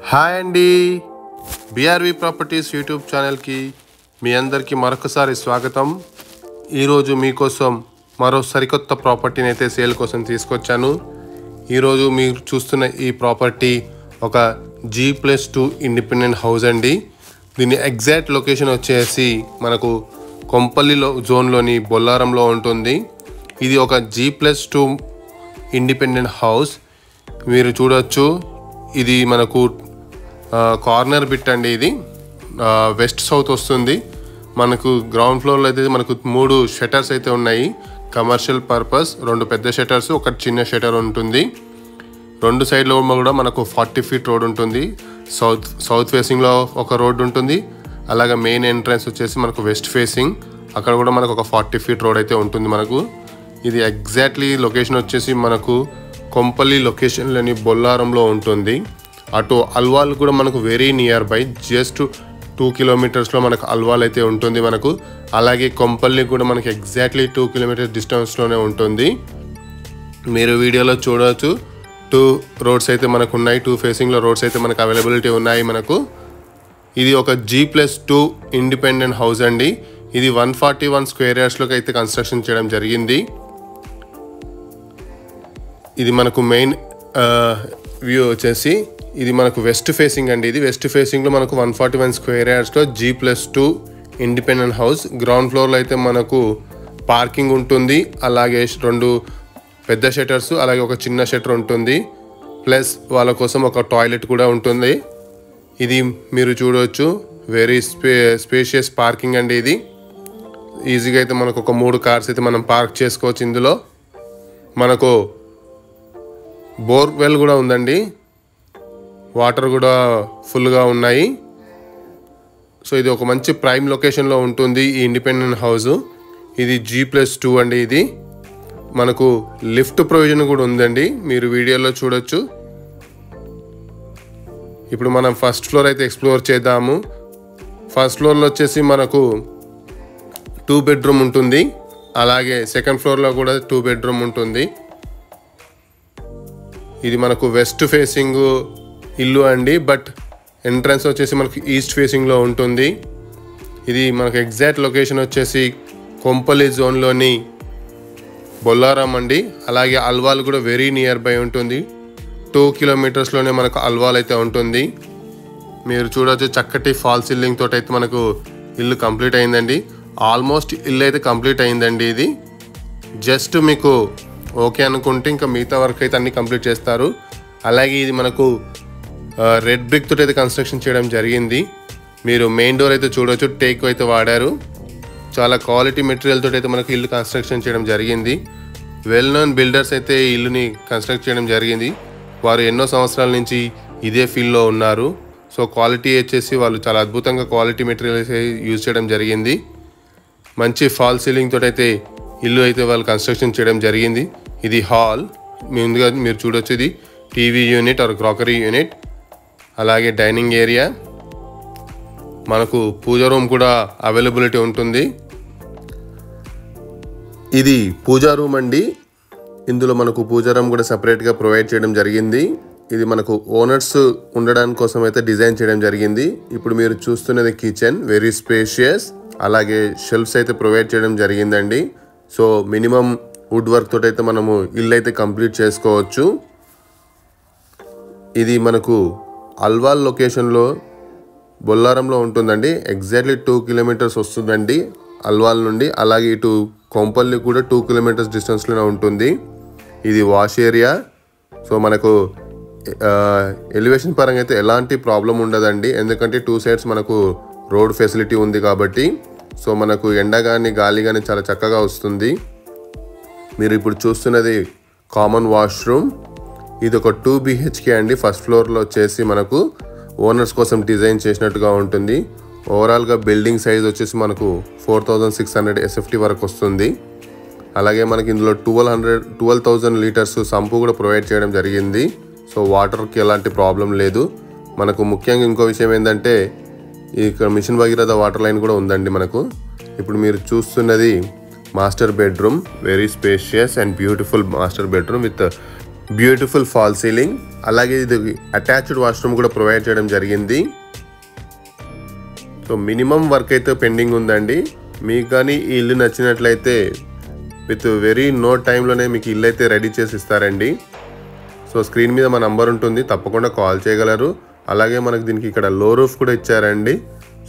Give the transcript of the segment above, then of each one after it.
Hi అండి, బిఆర్వి properties YouTube ఛానల్కి మీ అందరికీ మరొకసారి స్వాగతం. ఈరోజు మీకోసం మరో సరికొత్త ప్రాపర్టీని అయితే సేల్ కోసం తీసుకొచ్చాను. ఈరోజు మీరు చూస్తున్న ఈ ప్రాపర్టీ ఒక G+2 ఇండిపెండెంట్ హౌస్ అండి. దీని ఎగ్జాక్ట్ లొకేషన్ వచ్చేసి మనకు కొంపల్లిలో జోన్లోని బొల్లారంలో ఉంటుంది. ఇది ఒక G+2 ఇండిపెండెంట్ హౌస్. మీరు చూడొచ్చు, ఇది మనకు కార్నర్ బిట్ అండి. ఇది వెస్ట్ సౌత్ వస్తుంది. మనకు గ్రౌండ్ ఫ్లోర్లో అయితే మనకు 3 షట్టర్స్ అయితే ఉన్నాయి. కమర్షియల్ పర్పస్ 2 పెద్ద షట్టర్స్, ఒక చిన్న షట్టర్ ఉంటుంది. 2 సైడ్లో కూడా మనకు 40 ఫీట్ రోడ్ ఉంటుంది. సౌత్ ఫేసింగ్లో ఒక రోడ్ ఉంటుంది. అలాగే మెయిన్ ఎంట్రన్స్ వచ్చేసి మనకు వెస్ట్ ఫేసింగ్, అక్కడ కూడా మనకు ఒక 40 ఫీట్ రోడ్ అయితే ఉంటుంది. మనకు ఇది ఎగ్జాక్ట్లీ లొకేషన్ వచ్చేసి మనకు కొంపల్లి లొకేషన్లోని బొల్లారంలో ఉంటుంది. అటు అల్వాల్ కూడా మనకు వెరీ నియర్ బై, జస్ట్ 2 కిలోమీటర్స్లో మనకు అల్వాల్ అయితే ఉంటుంది మనకు. అలాగే కొంపల్లి కూడా మనకి ఎగ్జాక్ట్లీ 2 కిలోమీటర్స్ డిస్టెన్స్లోనే ఉంటుంది. మీరు వీడియోలో చూడవచ్చు, 2 రోడ్స్ అయితే మనకు ఉన్నాయి. 2 ఫేసింగ్లో రోడ్స్ అయితే మనకు అవైలబిలిటీ ఉన్నాయి మనకు. ఇది ఒక G+2 ఇండిపెండెంట్ హౌస్ అండి. ఇది 141 స్క్వేర్ యార్డ్స్లోకి అయితే కన్స్ట్రక్షన్ చేయడం జరిగింది. ఇది మనకు మెయిన్ వ్యూ వచ్చేసి ఇది మనకు వెస్ట్ ఫేసింగ్ అండి. ఇది వెస్ట్ ఫేసింగ్లో మనకు 141 స్క్వేర్ యార్డ్స్లో G+2 ఇండిపెండెంట్ హౌస్. గ్రౌండ్ ఫ్లోర్లో అయితే మనకు పార్కింగ్ ఉంటుంది. అలాగే 2 పెద్ద షట్టర్స్, అలాగే ఒక చిన్న షట్టర్ ఉంటుంది. ప్లస్ వాళ్ళ కోసం ఒక టాయిలెట్ కూడా ఉంటుంది. ఇది మీరు చూడవచ్చు, వెరీ స్పేషియస్ పార్కింగ్ అండి. ఇది ఈజీగా అయితే మనకు ఒక 3 కార్స్ అయితే మనం పార్క్ చేసుకోవచ్చు. ఇందులో మనకు బోర్వెల్ కూడా ఉందండి, వాటర్ కూడా ఫుల్గా ఉన్నాయి. సో ఇది ఒక మంచి ప్రైమ్ లొకేషన్లో ఉంటుంది ఈ ఇండిపెండెంట్ హౌస్. ఇది G+2 అండి. ఇది మనకు లిఫ్ట్ ప్రొవిజన్ కూడా ఉందండి, మీరు వీడియోలో చూడొచ్చు. ఇప్పుడు మనం ఫస్ట్ ఫ్లోర్ అయితే ఎక్స్ప్లోర్ చేద్దాము. ఫస్ట్ ఫ్లోర్లో వచ్చేసి మనకు 2 బెడ్రూమ్ ఉంటుంది. అలాగే సెకండ్ ఫ్లోర్లో కూడా 2 బెడ్రూమ్ ఉంటుంది. ఇది మనకు వెస్ట్ ఫేసింగ్ ఇల్లు అండి, బట్ ఎంట్రన్స్ వచ్చేసి మనకు ఈస్ట్ ఫేసింగ్లో ఉంటుంది. ఇది మనకు ఎగ్జాక్ట్ లొకేషన్ వచ్చేసి కొంపల్లి జోన్లోని బొల్లారం అండి. అలాగే అల్వాల్ కూడా వెరీ నియర్ బై ఉంటుంది. 2 కిలోమీటర్స్లోనే మనకు అల్వాల్ అయితే ఉంటుంది. మీరు చూడవచ్చు, చక్కటి ఫాల్ సీలింగ్ తోటి అయితే మనకు ఇల్లు కంప్లీట్ అయిందండి. ఆల్మోస్ట్ ఇల్లు అయితే కంప్లీట్ అయిందండి. ఇది జస్ట్ మీకు ఓకే అనుకుంటే ఇంకా మిగతా వర్క్ అయితే అన్ని కంప్లీట్ చేస్తారు. అలాగే ఇది మనకు రెడ్ బ్రిక్ తోటి అయితే కన్స్ట్రక్షన్ చేయడం జరిగింది. మీరు మెయిన్ డోర్ అయితే చూడవచ్చు, టేక్ అయితే వాడారు. చాలా క్వాలిటీ మెటీరియల్ తోటి అయితే మనకు ఇల్లు కన్స్ట్రక్షన్ చేయడం జరిగింది. వెల్ నోన్ బిల్డర్స్ అయితే ఈ ఇల్లుని కన్స్ట్రక్ట్ చేయడం జరిగింది. వారు ఎన్నో సంవత్సరాల నుంచి ఇదే ఫీల్డ్లో ఉన్నారు. సో క్వాలిటీ వచ్చేసి వాళ్ళు చాలా అద్భుతంగా క్వాలిటీ మెటీరియల్స్ యూజ్ చేయడం జరిగింది. మంచి ఫాల్ సీలింగ్ తోటి అయితే ఇల్లు అయితే వాళ్ళు కన్స్ట్రక్షన్ చేయడం జరిగింది. ఇది హాల్, ముందుగా మీరు చూడొచ్చు, ఇది TV unit or crockery unit. అలాగే డైనింగ్ ఏరియా, మనకు పూజా రూమ్ కూడా అవైలబిలిటీ ఉంటుంది. ఇది పూజా రూమ్ అండి. ఇందులో మనకు పూజా రూమ్ కూడా సపరేట్గా ప్రొవైడ్ చేయడం జరిగింది. ఇది మనకు ఓనర్స్ ఉండడానికి కోసం అయితే డిజైన్ చేయడం జరిగింది. ఇప్పుడు మీరు చూస్తున్నది కిచెన్, వెరీ స్పేషియస్. అలాగే షెల్ఫ్స్ అయితే ప్రొవైడ్ చేయడం జరిగిందండి. సో మినిమం వుడ్ వర్క్ తోటి అయితే మనము ఇల్లు అయితే కంప్లీట్ చేసుకోవచ్చు. ఇది మనకు అల్వాల్ లొకేషన్లో బొల్లారంలో ఉంటుందండి. ఎగ్జాక్ట్లీ 2 కిలోమీటర్స్ వస్తుందండి అల్వాల్ నుండి. అలాగే ఇటు కొంపల్లి కూడా 2 కిలోమీటర్స్ డిస్టెన్స్లోనే ఉంటుంది. ఇది వాష్ ఏరియా. సో మనకు ఎలివేషన్ పరంగా అయితే ఎలాంటి ప్రాబ్లం ఉండదండి, ఎందుకంటే 2 సైడ్స్ మనకు రోడ్ ఫెసిలిటీ ఉంది కాబట్టి. సో మనకు ఎండ కానీ గాలి కానీ చాలా చక్కగా వస్తుంది. మీరు ఇప్పుడు చూస్తున్నది కామన్ వాష్రూమ్. ఇది ఒక 2 BHK అండి. ఫస్ట్ ఫ్లోర్లో వచ్చేసి మనకు ఓనర్స్ కోసం డిజైన్ చేసినట్టుగా ఉంటుంది. ఓవరాల్గా బిల్డింగ్ సైజ్ వచ్చేసి మనకు 4600 SFT వరకు వస్తుంది. అలాగే మనకి ఇందులో 12,000 లీటర్స్ సంపు కూడా ప్రొవైడ్ చేయడం జరిగింది. సో వాటర్కి ఎలాంటి ప్రాబ్లం లేదు. మనకు ముఖ్యంగా ఇంకో విషయం ఏంటంటే, ఇక్కడ మిషన్ భగీరథ వాటర్ లైన్ కూడా ఉందండి మనకు. ఇప్పుడు మీరు చూస్తున్నది master bedroom, very spacious and beautiful master bedroom with beautiful fall ceiling, అలాగే ఇది అటాచ్డ్ వాష్రూమ్ కూడా ప్రొవైడ్ చేయడం జరిగింది. సో మినిమం వర్క్ అయితే పెండింగ్ ఉందండి. మీకు కానీ ఈ ఇల్లు నచ్చినట్లయితే విత్ వెరీ నో టైంలోనే మీకు ఇల్లు అయితే రెడీ చేసి ఇస్తారండి. సో స్క్రీన్ మీద మా నంబర్ ఉంటుంది, తప్పకుండా కాల్ చేయగలరు. అలాగే మనకు దీనికి ఇక్కడ లో రూఫ్ కూడా ఇచ్చారండి.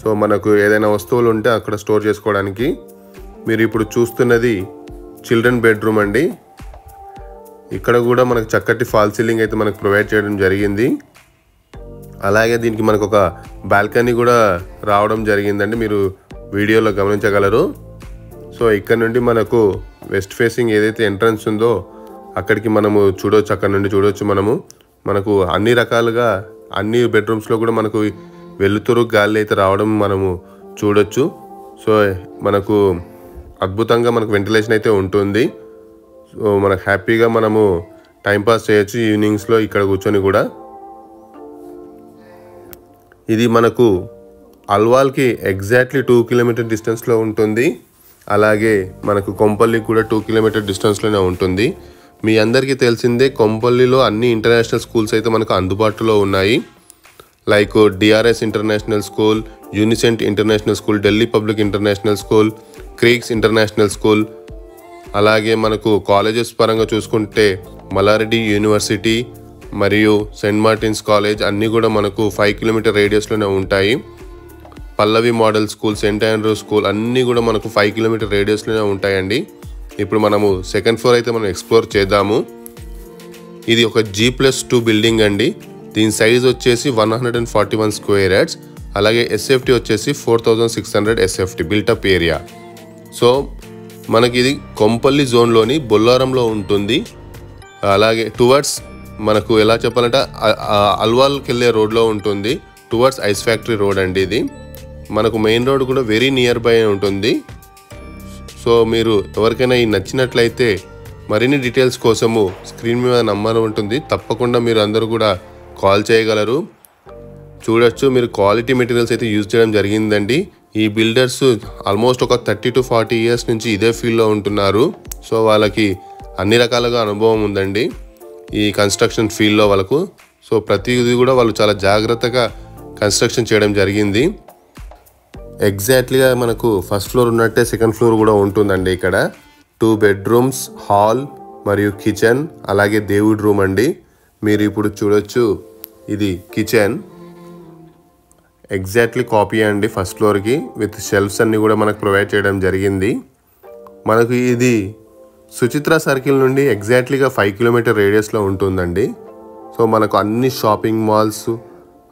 సో మనకు ఏదైనా వస్తువులు ఉంటే అక్కడ స్టోర్ చేసుకోవడానికి. మీరు ఇప్పుడు చూస్తున్నది చిల్డ్రన్ బెడ్రూమ్ అండి. ఇక్కడ కూడా మనకు చక్కటి ఫాల్ సీలింగ్ అయితే మనకు ప్రొవైడ్ చేయడం జరిగింది. అలాగే దీనికి మనకు ఒక బాల్కనీ కూడా రావడం జరిగిందండి, మీరు వీడియోలో గమనించగలరు. సో ఇక్కడ నుండి మనకు వెస్ట్ ఫేసింగ్ ఏదైతే ఎంట్రన్స్ ఉందో అక్కడికి మనము చూడవచ్చు, అక్కడ నుండి చూడవచ్చు. మనకు అన్ని రకాలుగా అన్ని బెడ్రూమ్స్లో కూడా మనకు వెలుతురు గాలి అయితే రావడం మనము చూడొచ్చు. సో మనకు అద్భుతంగా మనకు వెంటిలేషన్ అయితే ఉంటుంది. సో మనకు హ్యాపీగా మనము టైంపాస్ చేయొచ్చు ఈవినింగ్స్లో ఇక్కడ కూర్చొని కూడా. ఇది మనకు అల్వాల్కి ఎగ్జాక్ట్లీ 2 కిలోమీటర్ డిస్టెన్స్లో ఉంటుంది. అలాగే మనకు కొంపల్లి కూడా 2 కిలోమీటర్ డిస్టెన్స్లోనే ఉంటుంది. మీ అందరికీ తెలిసిందే కొంపల్లిలో అన్ని ఇంటర్నేషనల్ స్కూల్స్ అయితే మనకు అందుబాటులో ఉన్నాయి. Like DRS international school, Unicent international school, Delhi public international school, Creeks international school. అలాగే మనకు కాలేజెస్ పరంగా చూసుకుంటే మల్లారెడ్డి యూనివర్సిటీ మరియు సెయింట్ మార్టిన్స్ కాలేజ్ అన్నీ కూడా మనకు 5 కిలోమీటర్ రేడియస్లోనే ఉంటాయి. Pallavi model school, saint Andrew school అన్నీ కూడా మనకు 5 కిలోమీటర్ రేడియస్లోనే ఉంటాయండి. ఇప్పుడు మనము సెకండ్ ఫ్లోర్ అయితే మనం ఎక్స్ప్లోర్ చేద్దాము. ఇది ఒక G+2 బిల్డింగ్ అండి. దీని సైజ్ వచ్చేసి 141 స్క్వేర్ యార్డ్స్. అలాగే ఎస్ఎఫ్టీ వచ్చేసి 4600 ఎస్ఎఫ్టీ బిల్టప్ ఏరియా. సో మనకి ఇది కొంపల్లి జోన్లోని బొల్లారంలో ఉంటుంది. అలాగే టువర్డ్స్ మనకు ఎలా చెప్పాలంటే అల్వాల్కి వెళ్ళే రోడ్లో ఉంటుంది. టువర్డ్స్ ఐస్ ఫ్యాక్టరీ రోడ్ అండి ఇది. మనకు మెయిన్ రోడ్ కూడా వెరీ నియర్ బై ఉంటుంది. సో మీరు ఎవరికైనా ఈ నచ్చినట్లయితే మరిన్ని డీటెయిల్స్ కోసము స్క్రీన్ మీద నంబర్ ఉంటుంది, తప్పకుండా మీరు అందరూ కూడా కాల్ చేయగలరు. చూడొచ్చు, మీరు క్వాలిటీ మెటీరియల్స్ అయితే యూజ్ చేయడం జరిగిందండి. ఈ బిల్డర్స్ ఆల్మోస్ట్ ఒక 30 to 40 ఇయర్స్ నుంచి ఇదే ఫీల్డ్లో ఉంటున్నారు. సో వాళ్ళకి అన్ని రకాలుగా అనుభవం ఉందండి ఈ కన్స్ట్రక్షన్ ఫీల్డ్లో వాళ్ళకు. సో ప్రతిదీ కూడా వాళ్ళు చాలా జాగ్రత్తగా కన్స్ట్రక్షన్ చేయడం జరిగింది. ఎగ్జాక్ట్లీగా మనకు ఫస్ట్ ఫ్లోర్ ఉన్నట్టే సెకండ్ ఫ్లోర్ కూడా ఉంటుందండి. ఇక్కడ 2 బెడ్రూమ్స్, హాల్ మరియు కిచెన్, అలాగే దేవుడి రూమ్ అండి. మీరు ఇప్పుడు చూడొచ్చు, ఇది కిచెన్ ఎగ్జాక్ట్లీ కాపీ అండి ఫస్ట్ ఫ్లోర్కి. విత్ షెల్ఫ్స్ అన్నీ కూడా మనకు ప్రొవైడ్ చేయడం జరిగింది. మనకు ఇది సుచిత్ర సర్కిల్ నుండి ఎగ్జాక్ట్లీగా 5 కిలోమీటర్ రేడియస్లో ఉంటుందండి. సో మనకు అన్ని షాపింగ్ మాల్స్,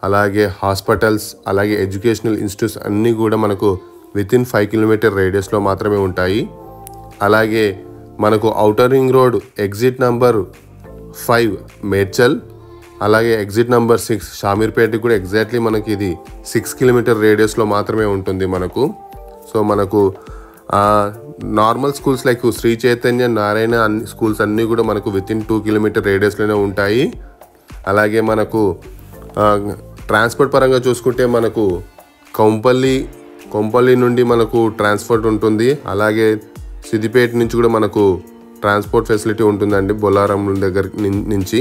అలాగే హాస్పిటల్స్, అలాగే ఎడ్యుకేషనల్ ఇన్స్టిట్యూట్స్ అన్నీ కూడా మనకు వితిన్ 5 కిలోమీటర్ రేడియస్లో మాత్రమే ఉంటాయి. అలాగే మనకు outer ring road exit number 5 Medchal, అలాగే ఎగ్జిట్ నంబర్ 6 షామీర్పేటకి కూడా ఎగ్జాక్ట్లీ మనకి ఇది 6 కిలోమీటర్ రేడియస్లో మాత్రమే ఉంటుంది మనకు. సో మనకు normal schools like Sri Chaitanya, Narayana అన్ని స్కూల్స్ అన్నీ కూడా మనకు వితిన్ 2 కిలోమీటర్ రేడియస్లోనే ఉంటాయి. అలాగే మనకు ట్రాన్స్పోర్ట్ పరంగా చూసుకుంటే మనకు కొంపల్లి నుండి మనకు ట్రాన్స్పోర్ట్ ఉంటుంది. అలాగే సిద్దిపేట నుంచి కూడా మనకు ట్రాన్స్పోర్ట్ ఫెసిలిటీ ఉంటుందండి బొల్లారం దగ్గర నుంచి.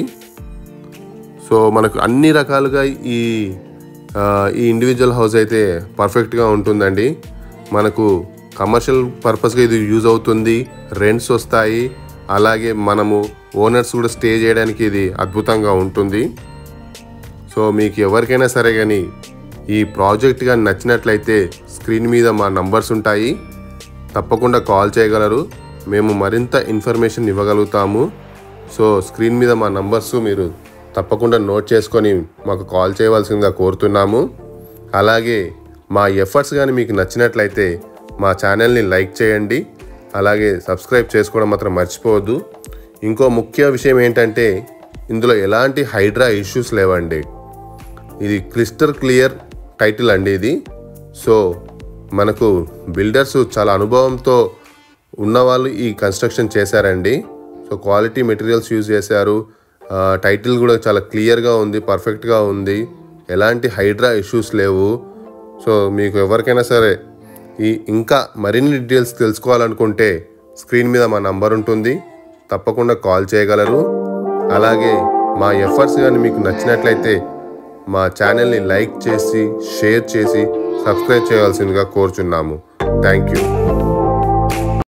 సో మనకు అన్ని రకాలుగా ఈ ఇండివిజువల్ హౌస్ అయితే పర్ఫెక్ట్గా ఉంటుందండి. మనకు కమర్షియల్ పర్పస్గా ఇది యూజ్ అవుతుంది, రెంట్స్ వస్తాయి. అలాగే మనము ఓనర్స్ కూడా స్టే చేయడానికి ఇది అద్భుతంగా ఉంటుంది. సో మీకు ఎవరికైనా సరే కానీ ఈ ప్రాజెక్ట్ కానీ నచ్చినట్లయితే స్క్రీన్ మీద మా నంబర్స్ ఉంటాయి, తప్పకుండా కాల్ చేయగలరు. మేము మరింత ఇన్ఫర్మేషన్ ఇవ్వగలుగుతాము. సో స్క్రీన్ మీద మా నంబర్స్ మీరు తప్పకుండా నోట్ చేసుకొని మాకు కాల్ చేయవలసిందిగా కోరుతున్నాము. అలాగే మా ఎఫర్ట్స్ కానీ మీకు నచ్చినట్లయితే మా ఛానల్ని లైక్ చేయండి, అలాగే సబ్స్క్రైబ్ చేసుకోవడం మాత్రం మర్చిపోవద్దు. ఇంకో ముఖ్య విషయం ఏంటంటే ఇందులో ఎలాంటి హైడ్రా ఇష్యూస్ లేవండి. ఇది క్రిస్టల్ క్లియర్ టైటిల్ అండి ఇది. సో మనకు బిల్డర్స్ చాలా అనుభవంతో ఉన్నవాళ్ళు ఈ కన్స్ట్రక్షన్ చేశారండి. సో క్వాలిటీ మెటీరియల్స్ యూజ్ చేశారు. టైటిల్ కూడా చాలా క్లియర్గా ఉంది, పర్ఫెక్ట్గా ఉంది, ఎలాంటి హైడ్రా ఇష్యూస్ లేవు. సో మీకు ఎవరికైనా సరే ఇంకా మరిన్ని డీటెయిల్స్ తెలుసుకోవాలనుకుంటే స్క్రీన్ మీద మా నంబర్ ఉంటుంది, తప్పకుండా కాల్ చేయగలరు. అలాగే మా ఎఫర్ట్స్ కానీ మీకు నచ్చినట్లయితే మా ఛానల్ని లైక్ చేసి షేర్ చేసి సబ్స్క్రైబ్ చేయవలసిందిగా కోరుచున్నాము. Thank you.